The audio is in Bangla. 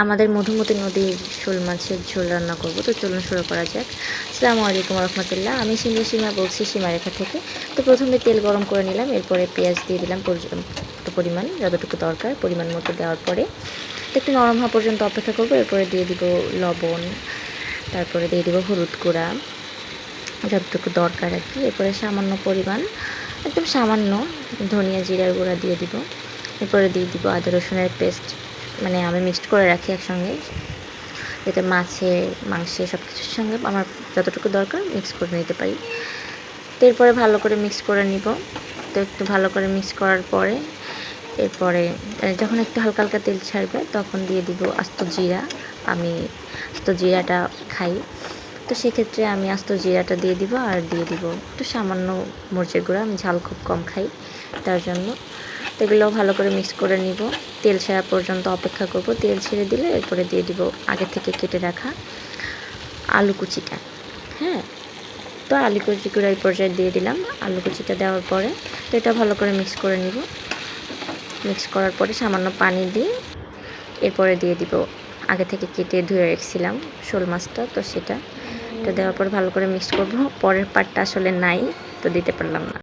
আমাদের মধুমতি নদীর শোল মাছের ঝোল রান্না করব। তো চলুন শুরু করা যাক। আসসালামু আলাইকুম রহমতুল্লাহ। আমি সীমা বলছি সীমারেখা থেকে। তো প্রথমে তেল গরম করে নিলাম, এরপরে পেঁয়াজ দিয়ে দিলাম পরিমাণ যতটুকু দরকার পরিমাণ মতো দেওয়ার পরে একটু নরম হওয়া পর্যন্ত অপেক্ষা করব। এরপরে দিয়ে দিব লবণ, তারপরে দিয়ে দিব হলুদ গুঁড়া যতটুকু দরকার আর কি। এরপরে সামান্য পরিমাণ, একদম সামান্য ধনিয়া জিরার গুঁড়া দিয়ে দিব। এরপরে দিয়ে দিব আদা রসুনের পেস্ট, মানে আমি মিক্সড করে রাখি একসঙ্গে, যাতে মাংসে সব কিছুর সঙ্গে আমার যতটুকু দরকার মিক্স করে নিতে পারি। তো এরপরে ভালো করে মিক্স করে নিব। তো একটু ভালো করে মিক্স করার পরে এরপরে যখন একটু হালকা হালকা তেল ছাড়বে তখন দিয়ে দিব আস্ত জিরা। আমি আস্ত জিরাটা খাই, তো সেক্ষেত্রে আমি আস্ত জিরাটা দিয়ে দিব। আর দিয়ে দিব একটু সামান্য মরিচের গুঁড়া, আমি ঝাল খুব কম খাই তার জন্য। তো এগুলো ভালো করে মিক্স করে নিব, তেল ছাড়া পর্যন্ত অপেক্ষা করব। তেল ছেড়ে দিলে এরপরে দিয়ে দিব আগে থেকে কেটে রাখা আলু কুচিটা। হ্যাঁ, তো আলু কুচিগুলো এই পর্যায়ে দিয়ে দিলাম। আলু কুচিটা দেওয়ার পরে তো এটা ভালো করে মিক্স করে নিব। মিক্স করার পরে সামান্য পানি দিয়ে এরপরে দিয়ে দিব আগে থেকে কেটে ধুয়ে রেখেছিলাম শোল মাছটা, তো সেটা দেওয়ার পর ভালো করে মিক্স করব। পরের পার্টটা আসলে নাই, তো দিতে পারলাম না।